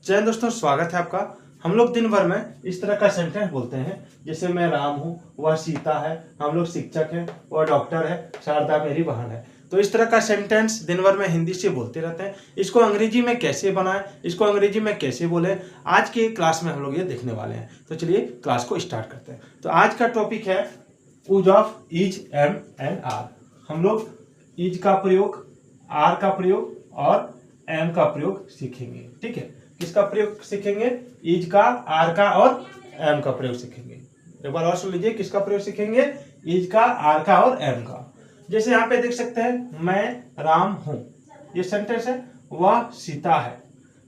जय दोस्तों, स्वागत है आपका। हम लोग दिन भर में इस तरह का सेंटेंस बोलते हैं, जैसे मैं राम हूँ, वह सीता है, हम लोग शिक्षक हैं, वह डॉक्टर है, शारदा मेरी बहन है। तो इस तरह का सेंटेंस दिन भर में हिंदी से बोलते रहते हैं। इसको अंग्रेजी में कैसे बनाएं, इसको अंग्रेजी में कैसे बोलें, आज के क्लास में हम लोग ये देखने वाले हैं। तो चलिए क्लास को स्टार्ट करते हैं। तो आज का टॉपिक है use of is, am and are. हम लोग इज का प्रयोग, आर का प्रयोग और एम का प्रयोग सीखेंगे। ठीक है, किसका प्रयोग सीखेंगे? इज का, आर का और एम का प्रयोग सीखेंगे। एक बार और सुन लीजिए, किसका प्रयोग सीखेंगे? इज का, आर का और एम का। जैसे यहाँ पे देख सकते हैं, मैं राम हूं, ये सेंटेंस है। वह सीता है,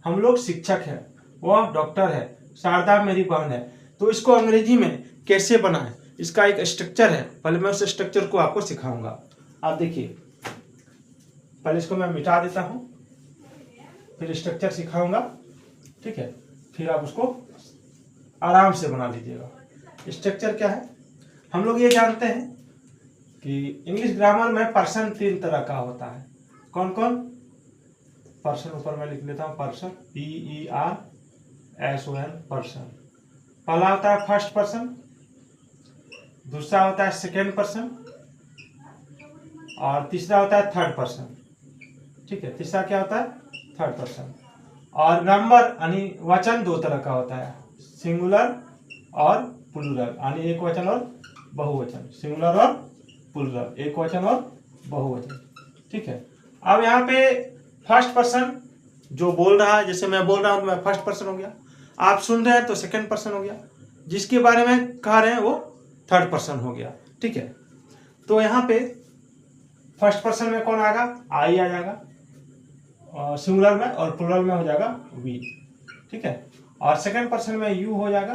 हम लोग शिक्षक हैं, वह डॉक्टर है, शारदा मेरी बहन है। तो इसको अंग्रेजी में कैसे बनाएं, इसका एक स्ट्रक्चर है। पहले मैं उस स्ट्रक्चर को आपको सिखाऊंगा। आप देखिए, पहले इसको मैं मिटा देता हूं, फिर स्ट्रक्चर सिखाऊंगा। ठीक है, फिर आप उसको आराम से बना लीजिएगा। स्ट्रक्चर क्या है? हम लोग ये जानते हैं कि इंग्लिश ग्रामर में पर्सन 3 तरह का होता है। कौन कौन? पर्सन, ऊपर मैं लिख लेता हूं, पर्सन, PERSON, पर्सन। पहला होता है फर्स्ट पर्सन, दूसरा होता है सेकेंड पर्सन और तीसरा होता है थर्ड पर्सन। ठीक है, तीसरा क्या होता है? Third person. और नंबर यानी वचन 2 तरह का होता है, सिंगुलर और प्लूरल, यानी एक वचन और बहुवचन। सिंगुलर और प्लूरल, एक वचन और बहुवचन। ठीक है, अब यहाँ पे फर्स्ट पर्सन जो बोल रहा है, जैसे मैं बोल रहा हूँ, मैं फर्स्ट पर्सन हो गया। आप सुन रहे हैं तो सेकंड पर्सन हो गया। जिसके बारे में कह रहे हैं वो थर्ड पर्सन हो गया। ठीक है, तो यहाँ पे फर्स्ट पर्सन में कौन आएगा? आई आ जाएगा, और सिंगुलर में और प्लूरल में हो जाएगा वी। ठीक है, और सेकंड पर्सन में यू हो जाएगा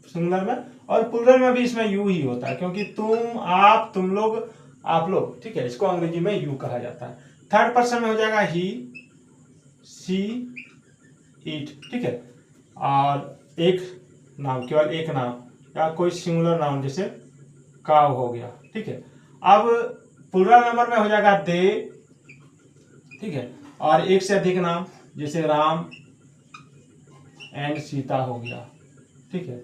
सिंगुलर में, और प्लूरल में भी इसमें यू ही होता है, क्योंकि तुम, आप, तुम लोग, आप लोग। ठीक है, इसको अंग्रेजी में यू कहा जाता है। थर्ड पर्सन में हो जाएगा ही, सी, इट। ठीक है, और एक नाम, केवल एक नाम या कोई सिंगुलर नाउन, जैसे काव हो गया। ठीक है, अब प्लूरल नंबर में हो जाएगा दे। ठीक है, और एक से अधिक नाम, जैसे राम एंड सीता हो गया। ठीक है,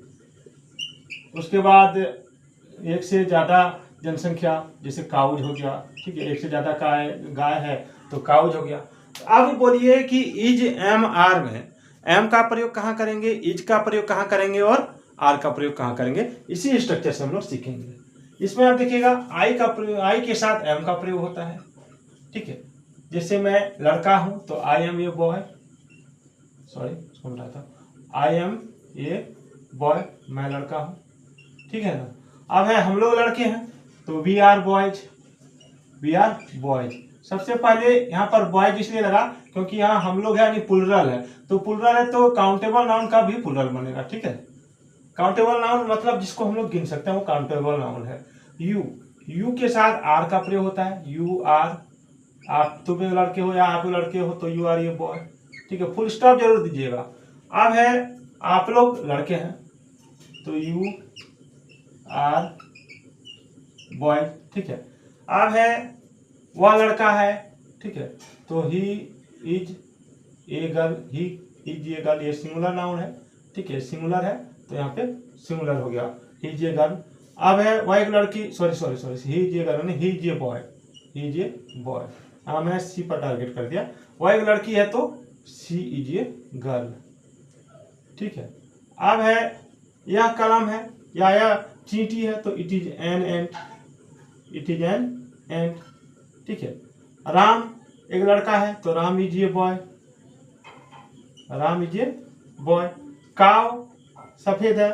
उसके बाद एक से ज्यादा जनसंख्या, जैसे काउज हो गया। ठीक है, एक से ज्यादा गाय है तो काउज हो गया। अब बोलिए कि इज, एम, आर में एम का प्रयोग कहाँ करेंगे, इज का प्रयोग कहाँ करेंगे और आर का प्रयोग कहाँ करेंगे? इसी स्ट्रक्चर से हम लोग सीखेंगे। इसमें आप देखिएगा, आई का प्रयोग, आई के साथ एम का प्रयोग होता है। ठीक है, जैसे मैं लड़का हूं तो I am a boy, sorry सुन रहा था, आई एम ए बॉय, मैं लड़का हूं। ठीक है ना। अब है हम लोग लड़के हैं तो we are boys, we are boys. सबसे पहले यहाँ पर बॉयज इसलिए लगा क्योंकि यहाँ हम लोग है यानी प्लूरल है, तो प्लूरल है तो काउंटेबल नाउन का भी प्लूरल बनेगा। ठीक है, काउंटेबल नाउन मतलब जिसको हम लोग गिन सकते हैं वो काउंटेबल नाउन है। यू, यू के साथ आर का प्रयोग होता है, यू आर। आप तुम लड़के हो या आप लड़के हो तो यू आर ये बॉय। ठीक है, फुल स्टॉप जरूर दीजिएगा। अब है आप लोग लड़के हैं तो यू आर बॉय। ठीक है, अब है वह लड़का है। ठीक है, तो he is a girl, he is a girl, ये सिंगुलर नाउन है। ठीक है, सिंगुलर है तो यहाँ पे सिंगुलर हो गया, ही इज ए गर्ल। अब है वह एक लड़की, sorry, he is a girl, he is a boy, he is a boy. हाँ, मैंने सी पर टारगेट कर दिया। वह एक लड़की है तो सी इज ए गर्ल। ठीक है, अब है यह कलम है या यह चींटी है तो it is an ant, it is an ant. ठीक है, राम एक लड़का है तो Ram is a boy, Ram is a boy. काव सफेद है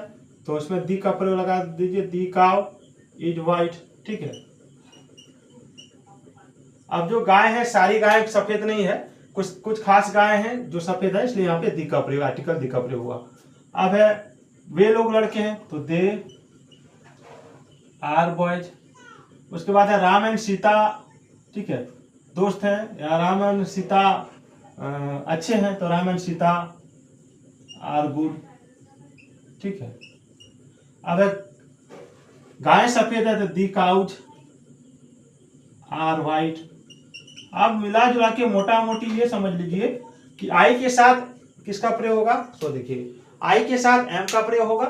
तो उसमें दी का प्रयोग लगा दीजिए, दी काव इज वाइट। ठीक है, अब जो गाय है, सारी गाय सफेद नहीं है, कुछ कुछ खास गाय हैं जो सफेद है, इसलिए यहाँ पे दी का प्रयोग, आर्टिकल दी का प्रयोग हुआ। अब है वे लोग लड़के हैं तो दे आर बॉयज। उसके बाद है राम एंड सीता। ठीक है, दोस्त हैं, या राम एंड सीता अच्छे हैं तो Ram and Sita are good. ठीक है, अब है गाय सफेद है तो दी काउज आर वाइट। आप मिला जुला के मोटा मोटी ये समझ लीजिए कि आई के साथ किसका प्रयोग होगा, तो देखिए आई के साथ एम का प्रयोग होगा,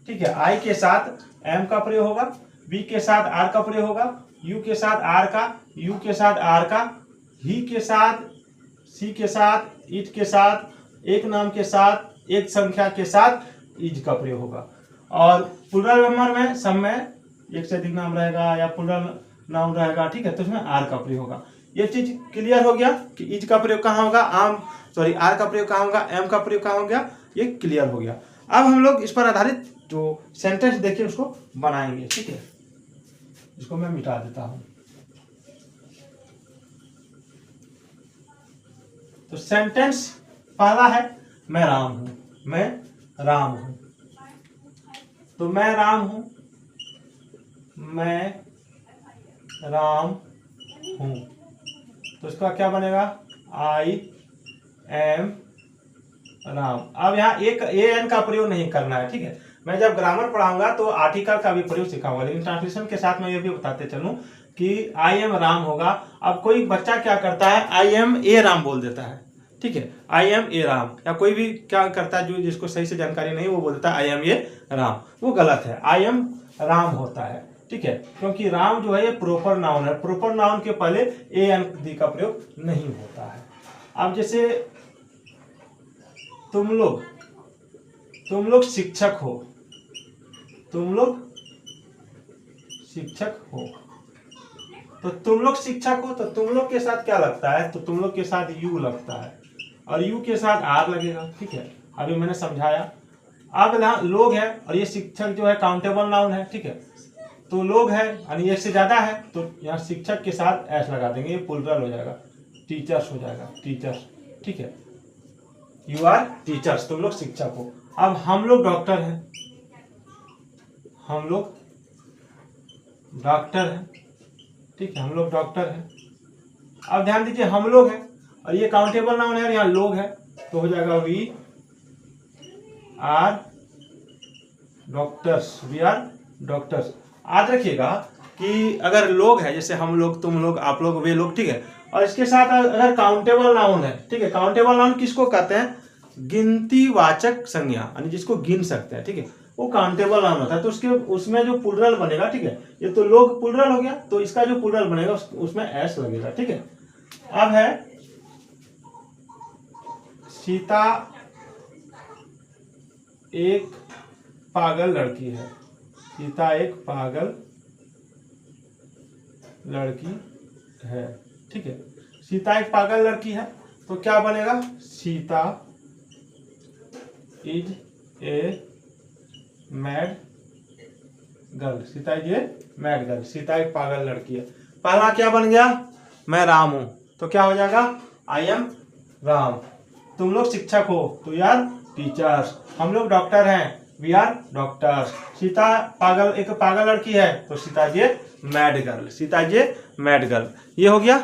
ठीक है, आई के साथ एम का प्रयोग होगा, बी के साथ आर का प्रयोग होगा, यू के साथ आर का, यू के साथ आर का, ही के साथ, सी के साथ, इट के साथ, एक नाम के साथ, एक संख्या के साथ इज का प्रयोग होगा। और प्लुरल मेंबर में सब में एक से अधिक नाम रहेगा या प्लुरल नाउन रहेगा, ठीक है, तो उसमें आर का प्रयोग होगा। ये चीज क्लियर हो गया कि इज का प्रयोग कहाँ होगा, आर का प्रयोग कहाँ होगा, एम का प्रयोग कहाँ हो गया, ये क्लियर हो गया। अब हम लोग इस पर आधारित जो सेंटेंस देखिए उसको बनाएंगे, ठीक है। इसको मैं मिटा देता हूं। तो सेंटेंस पहला है मैं राम हूं, मैं राम हूं। तो मैं राम हूं, मैं राम हूं, तो इसका क्या बनेगा, आई एम राम। अब यहाँ एक ए एन का प्रयोग नहीं करना है, ठीक है। मैं जब ग्रामर पढ़ाऊंगा तो आर्टिकल का भी प्रयोग सिखाऊंगा, लेकिन ट्रांसलेशन के साथ मैं ये भी बताते चलूं कि आई एम राम होगा। अब कोई बच्चा क्या करता है, आई एम ए राम बोल देता है, ठीक है, आई एम ए राम, या कोई भी क्या करता है जो जिसको सही से जानकारी नहीं वो बोल देता है आई एम ए राम, वो गलत है, आई एम राम होता है, ठीक है, क्योंकि राम जो है ये प्रॉपर नाउन है, प्रॉपर नाउन के पहले ए एन दी का प्रयोग नहीं होता है। अब जैसे तुम लोग शिक्षक हो, तुम लोग शिक्षक हो, तो तुम लोग शिक्षक हो, तो तुम लोग के साथ क्या लगता है, तो तुम लोग के साथ यू लगता है और यू के साथ आर लगेगा, ठीक है, अभी मैंने समझाया। अब यहाँ लोग है और ये शिक्षक जो है काउंटेबल नाउन है, ठीक है, तो लोग है यानी एक से ज्यादा है, तो यहाँ शिक्षक के साथ एस लगा देंगे, ये प्लुरल हो जाएगा, टीचर्स हो जाएगा, टीचर्स, ठीक है, यू आर टीचर्स, तुम लोग शिक्षक हो। अब हम लोग डॉक्टर हैं, हम लोग डॉक्टर हैं, ठीक है, हम लोग डॉक्टर हैं। अब ध्यान दीजिए हम लोग हैं और ये काउंटेबल नाउन है और यहाँ लोग है, तो हो जाएगा we are doctors, we are doctors. याद रखिएगा कि अगर लोग है जैसे हम लोग, तुम लोग, आप लोग, वे लोग, ठीक है, और इसके साथ अगर काउंटेबल नाउन है, ठीक है, काउंटेबल नाउन किसको कहते हैं, गिनती वाचक संज्ञा, यानी जिसको गिन सकते हैं, ठीक है, वो काउंटेबल नाउन होता है। तो उसके उसमें जो प्लुरल बनेगा, ठीक है, ये तो लोग प्लुरल हो गया, तो इसका जो प्लुरल बनेगा उसमें एस लगेगा, ठीक है। अब है सीता एक पागल लड़की है, सीता एक पागल लड़की है, ठीक है, सीता एक पागल लड़की है, तो क्या बनेगा, Sita is a mad girl, Sita is a mad girl, Sita एक पागल लड़की है। पहला क्या बन गया, मैं राम हूं, तो क्या हो जाएगा, आई एम राम। तुम लोग शिक्षक हो, तो यार टीचर्स। हम लोग डॉक्टर हैं, वी आर डॉक्टर्स। सीता एक पागल लड़की है, तो Sita ji mad girl, Sita ji mad girl. ये हो गया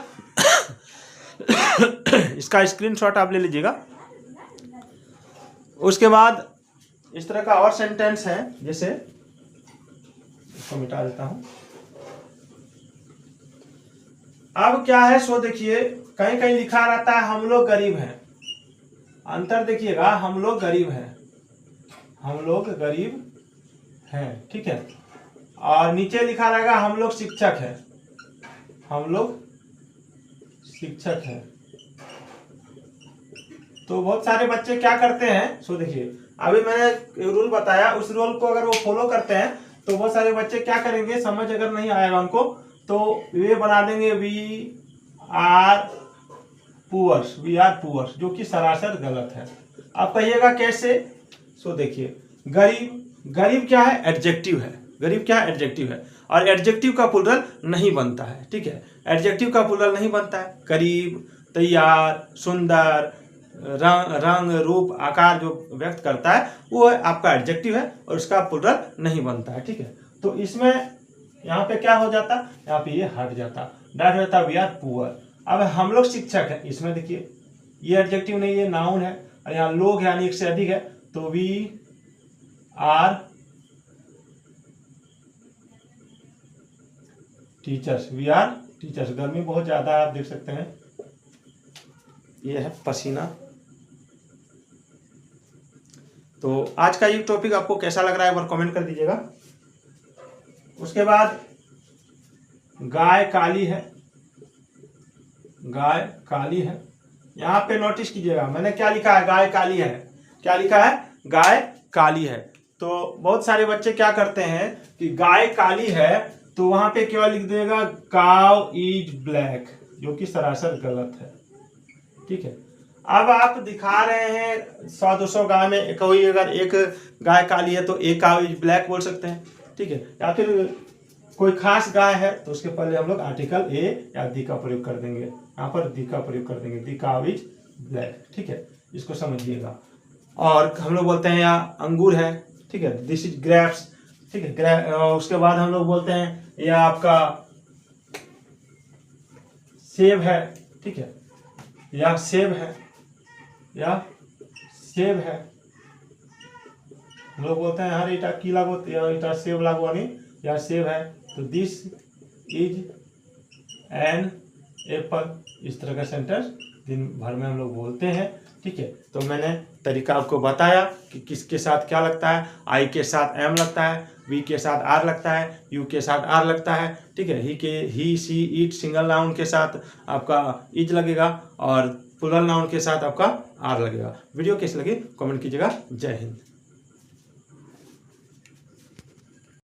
इसका स्क्रीनशॉट आप ले लीजिएगा। उसके बाद इस तरह का और सेंटेंस है, जैसे इसको मिटा देता हूं। अब क्या है सो देखिए, कहीं कहीं लिखा रहता है हम लोग गरीब हैं, अंतर देखिएगा, हम लोग गरीब हैं, हम लोग गरीब हैं, ठीक है, और नीचे लिखा रहेगा हम लोग शिक्षक हैं, हम लोग शिक्षक हैं। तो बहुत सारे बच्चे क्या करते हैं, सो देखिए अभी मैंने रूल बताया, उस रूल को अगर वो फॉलो करते हैं तो बहुत सारे बच्चे क्या करेंगे, समझ अगर नहीं आएगा उनको तो वे बना देंगे we are poors, we are poors, जो कि सरासर गलत है। आप कहिएगा कैसे, सो देखिए गरीब क्या है, एडजेक्टिव है, गरीब क्या है, एडजेक्टिव है, और एडजेक्टिव का प्लुरल नहीं बनता है, ठीक है, एडजेक्टिव का प्लुरल नहीं बनता है। करीब, तैयार, सुंदर, रंग, रूप, आकार जो व्यक्त करता है वो आपका एडजेक्टिव है और उसका प्लुरल नहीं बनता है, ठीक है। तो इसमें यहाँ पे क्या हो जाता, यहाँ पे ये हट जाता, डायरेक्ट हो जाता वी आर पुअर। अब हम लोग शिक्षक हैं, इसमें देखिए ये एडजेक्टिव नहीं, ये नाउन है, और यहाँ लोग यानी एक से अधिक है, तो we are teachers, we are teachers. गर्मी बहुत ज्यादा है, आप देख सकते हैं, ये है पसीना तो आज का ये टॉपिक आपको कैसा लग रहा है एक बार कमेंट कर दीजिएगा। उसके बाद गाय काली है, गाय काली है। यहाँ पे नोटिस कीजिएगा मैंने क्या लिखा है, गाय काली है। क्या लिखा है, गाय काली है। तो बहुत सारे बच्चे क्या करते हैं कि गाय काली है तो वहां पे क्या लिख देगा, काउ इज ब्लैक, जो कि सरासर गलत है। ठीक है, अब आप दिखा रहे हैं 100-200 गाय में कोई अगर एक गाय काली है तो एक काउ इज ब्लैक बोल सकते हैं। ठीक है, या फिर कोई खास गाय है तो उसके पहले हम लोग आर्टिकल ए या दी का प्रयोग कर देंगे। यहाँ पर दी का प्रयोग कर देंगे, दी काउ इज ब्लैक। ठीक है, इसको समझिएगा। और हम लोग बोलते हैं यहाँ अंगूर है, ठीक है, दिस इज ग्रेप्स। ठीक है, उसके बाद हम लोग बोलते हैं यह आपका सेब है। ठीक है, या सेब है, या सेब है। हम लोग बोलते हैं हर ईटा की लागो या ईटा सेब लागो नहीं, या सेब है तो दिस इज एन एप्पल। इस तरह का सेंटेंस दिन भर में हम लोग बोलते हैं। ठीक है, तो मैंने तरीका आपको बताया कि किसके साथ क्या लगता है। आई के साथ एम लगता है, वी के साथ आर लगता है, यू के साथ आर लगता है। ठीक है, ही सी इट सिंगल नाउन के साथ आपका इज लगेगा और प्लूरल नाउन के साथ आपका आर लगेगा। वीडियो कैसी लगी कमेंट कीजिएगा। जय हिंद।